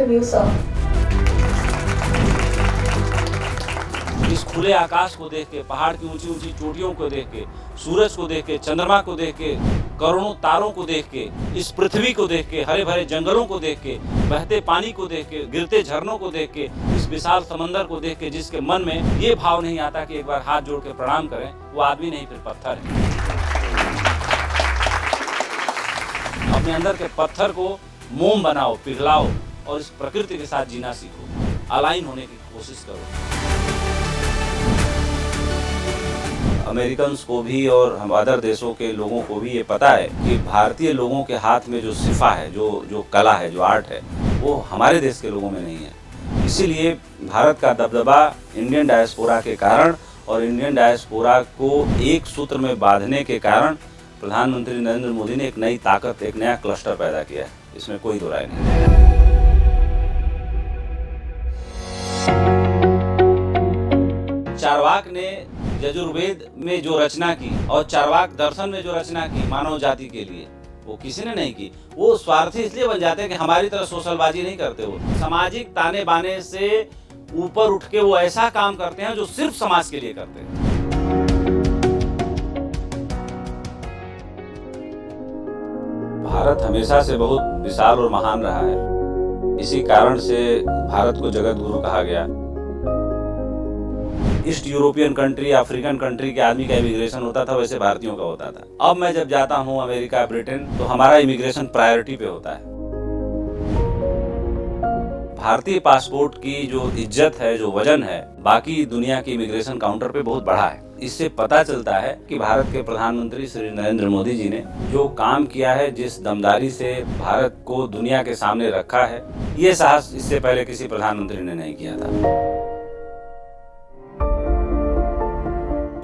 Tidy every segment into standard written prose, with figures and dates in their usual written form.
welcome you, sir. इस खुले आकाश को देख के, पहाड़ की ऊंची ऊंची चोटियों को देख के, सूरज को देख के, चंद्रमा को देख के, करोड़ों तारों को देख के, इस पृथ्वी को देख के, हरे भरे जंगलों को देख के, बहते पानी को देख के, गिरते झरनों को देख के, इस विशाल समंदर को देख के, जिसके मन में ये भाव नहीं आता कि एक बार हाथ जोड़ के प्रणाम करें, वो आदमी नहीं, फिर पत्थर है। अपने अंदर के पत्थर को मोम बनाओ, पिघलाओ और इस प्रकृति के साथ जीना सीखो, अलाइन होने की कोशिश करो। अमेरिकन्स को भी और हम अदर देशों के लोगों को भी ये पता है कि भारतीय लोगों के हाथ में जो सिफा है, जो कला है, जो आर्ट है, वो हमारे देश के लोगों में नहीं है। इसीलिए भारत का दबदबा इंडियन डायस्पोरा के कारण और इंडियन डायस्पोरा को एक सूत्र में बांधने के कारण प्रधानमंत्री नरेंद्र मोदी ने एक नई ताकत, एक नया क्लस्टर पैदा किया है। इसमें कोई दो राय नहीं है। चार्वाक ने यजुर्वेद में जो रचना की और चार्वाक दर्शन में जो रचना की मानव जाति के लिए, वो किसी ने नहीं की। वो स्वार्थी इसलिए बन जाते हैं कि हमारी तरह सोशलबाजी नहीं करते। वो सामाजिक ताने बाने से ऊपर उठ के वो ऐसा काम करते हैं जो सिर्फ समाज के लिए करते हैं। भारत हमेशा से बहुत विशाल और महान रहा है। इसी कारण से भारत को जगत गुरु कहा गया। East European country, African country के आदमी का इमिग्रेशन होता था, वैसे भारतीयों का होता था। अब मैं जब जाता हूँ अमेरिका, ब्रिटेन, तो हमारा इमिग्रेशन प्रायोरिटी पे होता है। भारतीय पासपोर्ट की जो इज्जत है, जो वजन है, बाकी दुनिया की इमिग्रेशन काउंटर पे बहुत बड़ा है। इससे पता चलता है कि भारत के प्रधानमंत्री श्री नरेंद्र मोदी जी ने जो काम किया है, जिस दमदारी से भारत को दुनिया के सामने रखा है, ये साहस इससे पहले किसी प्रधानमंत्री ने नहीं किया था।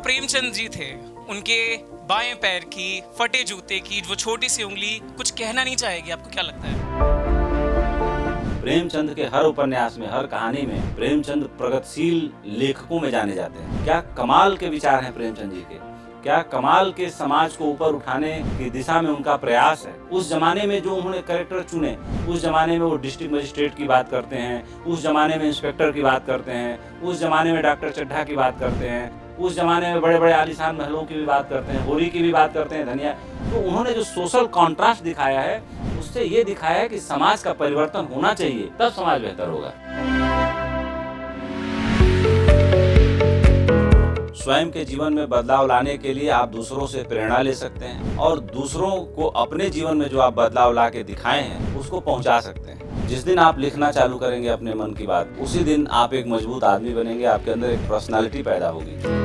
प्रेमचंद जी थे, उनके बाएं पैर की, फटे जूते की वो छोटी सी उंगली कुछ कहना नहीं चाहेगी, आपको क्या लगता है? प्रेमचंद के हर उपन्यास में, हर कहानी में प्रेमचंद प्रगतिशील लेखकों में जाने जाते हैं। क्या कमाल के विचार हैं प्रेमचंद जी के, क्या कमाल के समाज को ऊपर उठाने की दिशा में उनका प्रयास है। उस जमाने में जो उन्होंने कैरेक्टर चुने, उस जमाने में वो डिस्ट्रिक्ट मजिस्ट्रेट की बात करते हैं, उस जमाने में इंस्पेक्टर की बात करते हैं, उस जमाने में डॉक्टर चड्ढा की बात करते हैं, उस जमाने में बड़े बड़े आलीशान महलों की भी बात करते हैं, होली की भी बात करते हैं, धनिया। तो उन्होंने जो सोशल कॉन्ट्रास्ट दिखाया है, उससे ये दिखाया है कि समाज का परिवर्तन होना चाहिए, तब समाज बेहतर होगा। स्वयं के जीवन में बदलाव लाने के लिए आप दूसरों से प्रेरणा ले सकते हैं और दूसरों को अपने जीवन में जो आप बदलाव ला के दिखाए हैं, उसको पहुंचा सकते हैं। जिस दिन आप लिखना चालू करेंगे अपने मन की बात, उसी दिन आप एक मजबूत आदमी बनेंगे, आपके अंदर एक पर्सनालिटी पैदा होगी।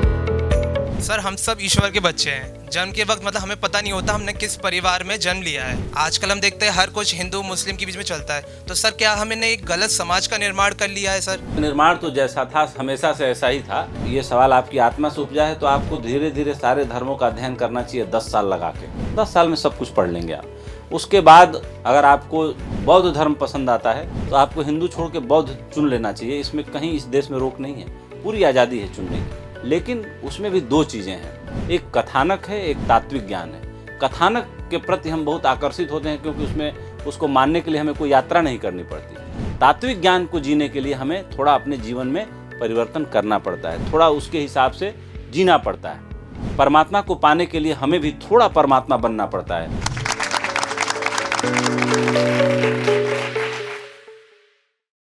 सर, हम सब ईश्वर के बच्चे हैं। जन्म के वक्त मतलब हमें पता नहीं होता हमने किस परिवार में जन्म लिया है। आजकल हम देखते हैं हर कुछ हिंदू मुस्लिम के बीच में चलता है। तो सर, क्या हमने एक गलत समाज का निर्माण कर लिया है? सर, निर्माण तो जैसा था हमेशा से ऐसा ही था। ये सवाल आपकी आत्मा से उपजा है, तो आपको धीरे धीरे सारे धर्मों का अध्ययन करना चाहिए 10 साल लगा के। 10 साल में सब कुछ पढ़ लेंगे आप। उसके बाद अगर आपको बौद्ध धर्म पसंद आता है तो आपको हिंदू छोड़ के बौद्ध चुन लेना चाहिए। इसमें कहीं इस देश में रोक नहीं है, पूरी आज़ादी है चुनने की। लेकिन उसमें भी दो चीज़ें हैं, एक कथानक है, एक तात्विक ज्ञान है। कथानक के प्रति हम बहुत आकर्षित होते हैं क्योंकि उसमें उसको मानने के लिए हमें कोई यात्रा नहीं करनी पड़ती। तात्विक ज्ञान को जीने के लिए हमें थोड़ा अपने जीवन में परिवर्तन करना पड़ता है, थोड़ा उसके हिसाब से जीना पड़ता है। परमात्मा को पाने के लिए हमें भी थोड़ा परमात्मा बनना पड़ता है।